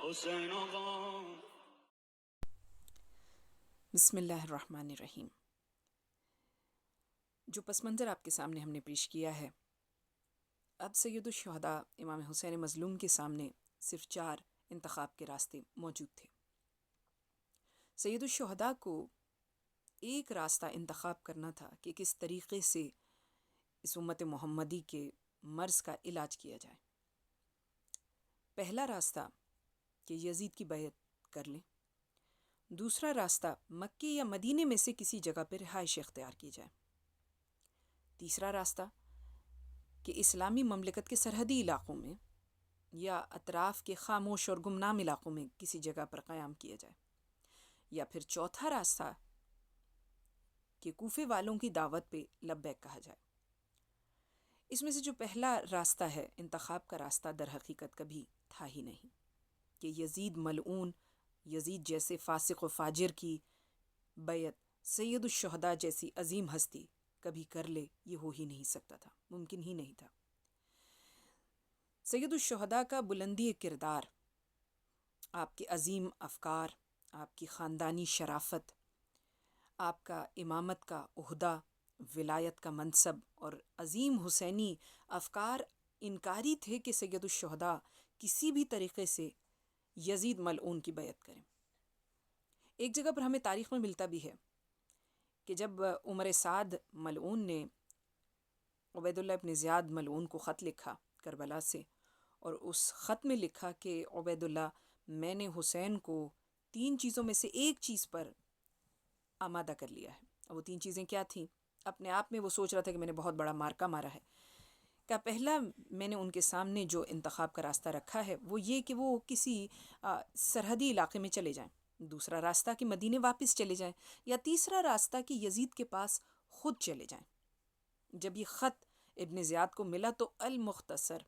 حسین آقا. بسم اللہ الرحمن الرحیم. جو پس منظر آپ کے سامنے ہم نے پیش کیا ہے، اب سید الشہداء امام حسین مظلوم کے سامنے صرف 4 انتخاب کے راستے موجود تھے. سید الشہداء کو ایک راستہ انتخاب کرنا تھا کہ کس طریقے سے اس امت محمدی کے مرض کا علاج کیا جائے. پہلا راستہ کہ یزید کی بیعت کر لیں. دوسرا راستہ مکے یا مدینے میں سے کسی جگہ پر رہائش اختیار کی جائے. تیسرا راستہ کہ اسلامی مملکت کے سرحدی علاقوں میں یا اطراف کے خاموش اور گمنام علاقوں میں کسی جگہ پر قیام کیا جائے. یا پھر چوتھا راستہ کہ کوفے والوں کی دعوت پہ لبیک کہا جائے. اس میں سے جو پہلا راستہ ہے، انتخاب کا راستہ، در حقیقت کبھی تھا ہی نہیں کہ یزید ملعون، یزید جیسے فاسق و فاجر کی بیعت سید الشہداء جیسی عظیم ہستی کبھی کر لے. یہ ہو ہی نہیں سکتا تھا، ممکن ہی نہیں تھا. سید الشہداء کا بلندی کردار، آپ کے عظیم افکار، آپ کی خاندانی شرافت، آپ کا امامت کا عہدہ، ولایت کا منصب اور عظیم حسینی افکار انکاری تھے کہ سید الشہداء کسی بھی طریقے سے یزید ملعون کی بیعت کریں. ایک جگہ پر ہمیں تاریخ میں ملتا بھی ہے کہ جب عمر سعد ملعون نے عبید اللہ ابن زیاد ملعون کو خط لکھا کربلا سے، اور اس خط میں لکھا کہ عبید اللہ، میں نے حسین کو 3 چیزوں میں سے ایک چیز پر آمادہ کر لیا ہے. اور وہ 3 چیزیں کیا تھیں؟ اپنے آپ میں وہ سوچ رہا تھا کہ میں نے بہت بڑا مارکا مارا ہے. کہ پہلا میں نے ان کے سامنے جو انتخاب کا راستہ رکھا ہے وہ یہ کہ وہ کسی سرحدی علاقے میں چلے جائیں. دوسرا راستہ کہ مدینے واپس چلے جائیں. یا تیسرا راستہ کہ یزید کے پاس خود چلے جائیں. جب یہ خط ابن زیاد کو ملا تو المختصر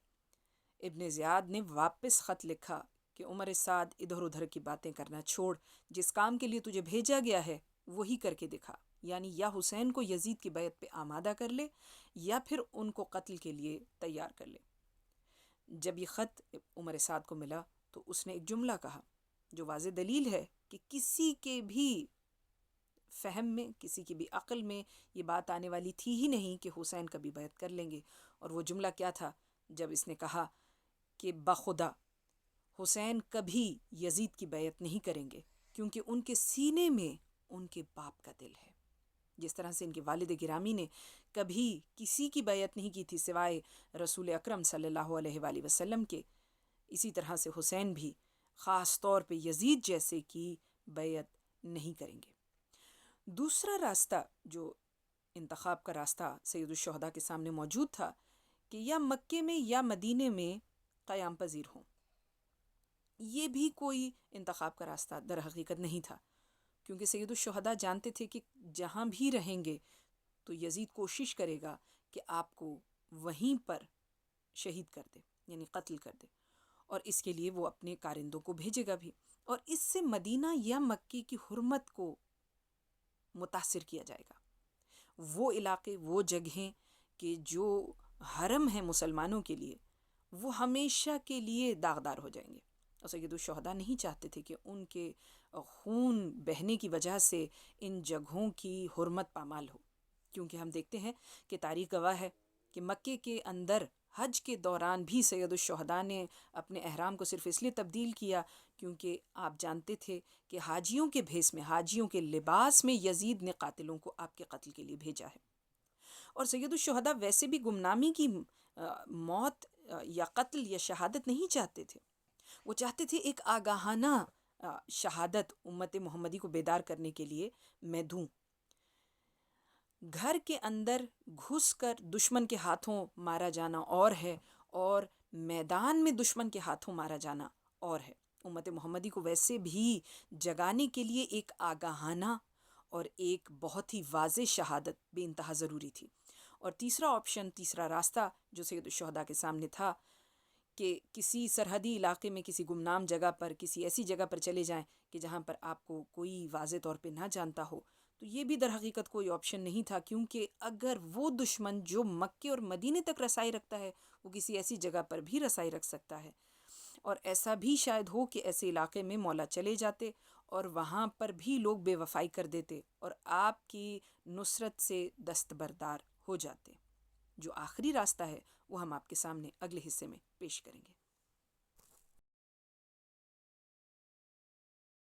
ابن زیاد نے واپس خط لکھا کہ عمر سعد، ادھر ادھر کی باتیں کرنا چھوڑ، جس کام کے لیے تجھے بھیجا گیا ہے وہی کر کے دکھا. یعنی یا حسین کو یزید کی بیعت پہ آمادہ کر لے یا پھر ان کو قتل کے لیے تیار کر لے. جب یہ خط عمر سعد کو ملا تو اس نے ایک جملہ کہا جو واضح دلیل ہے کہ کسی کے بھی فہم میں، کسی کی بھی عقل میں یہ بات آنے والی تھی ہی نہیں کہ حسین کبھی بیعت کر لیں گے. اور وہ جملہ کیا تھا؟ جب اس نے کہا کہ بخدا حسین کبھی یزید کی بیعت نہیں کریں گے کیونکہ ان کے سینے میں ان کے باپ کا دل ہے. جس طرح سے ان کے والد گرامی نے کبھی کسی کی بیعت نہیں کی تھی سوائے رسول اکرم صلی اللہ علیہ وآلہ وسلم کے، اسی طرح سے حسین بھی خاص طور پہ یزید جیسے کی بیعت نہیں کریں گے. دوسرا راستہ جو انتخاب کا راستہ سید الشہداء کے سامنے موجود تھا کہ یا مکے میں یا مدینے میں قیام پذیر ہوں. یہ بھی کوئی انتخاب کا راستہ در حقیقت نہیں تھا کیونکہ سید الشہداء جانتے تھے کہ جہاں بھی رہیں گے تو یزید کوشش کرے گا کہ آپ کو وہیں پر شہید کر دے، یعنی قتل کر دے. اور اس کے لیے وہ اپنے کارندوں کو بھیجے گا بھی، اور اس سے مدینہ یا مکے کی حرمت کو متاثر کیا جائے گا. وہ علاقے، وہ جگہیں کہ جو حرم ہیں مسلمانوں کے لیے، وہ ہمیشہ کے لیے داغدار ہو جائیں گے. اور سید الشہداء نہیں چاہتے تھے کہ ان کے خون بہنے کی وجہ سے ان جگہوں کی حرمت پامال ہو. کیونکہ ہم دیکھتے ہیں کہ تاریخ گواہ ہے کہ مکے کے اندر حج کے دوران بھی سید الشہداء نے اپنے احرام کو صرف اس لیے تبدیل کیا کیونکہ آپ جانتے تھے کہ حاجیوں کے بھیس میں، حاجیوں کے لباس میں یزید نے قاتلوں کو آپ کے قتل کے لیے بھیجا ہے. اور سید الشہداء ویسے بھی گمنامی کی موت یا قتل یا شہادت نہیں چاہتے تھے. وہ چاہتے تھے ایک آگاہانہ شہادت امت محمدی کو بیدار کرنے کے لیے میں دوں. گھر کے اندر گھس کر دشمن کے ہاتھوں مارا جانا اور ہے، اور میدان میں دشمن کے ہاتھوں مارا جانا اور ہے. امت محمدی کو ویسے بھی جگانے کے لیے ایک آگاہانہ اور ایک بہت ہی واضح شہادت بے انتہا ضروری تھی. اور تیسرا آپشن، تیسرا راستہ جو سید الشہداء کے سامنے تھا کہ کسی سرحدی علاقے میں، کسی گمنام جگہ پر، کسی ایسی جگہ پر چلے جائیں کہ جہاں پر آپ کو کوئی واضح طور پہ نہ جانتا ہو. تو یہ بھی در حقیقت کوئی آپشن نہیں تھا کیونکہ اگر وہ دشمن جو مکے اور مدینے تک رسائی رکھتا ہے وہ کسی ایسی جگہ پر بھی رسائی رکھ سکتا ہے. اور ایسا بھی شاید ہو کہ ایسے علاقے میں مولا چلے جاتے اور وہاں پر بھی لوگ بے وفائی کر دیتے اور آپ کی نصرت سے دستبردار ہو جاتے. جو آخری راستہ ہے وہ ہم آپ کے سامنے اگلے حصے میں پیش کریں گے.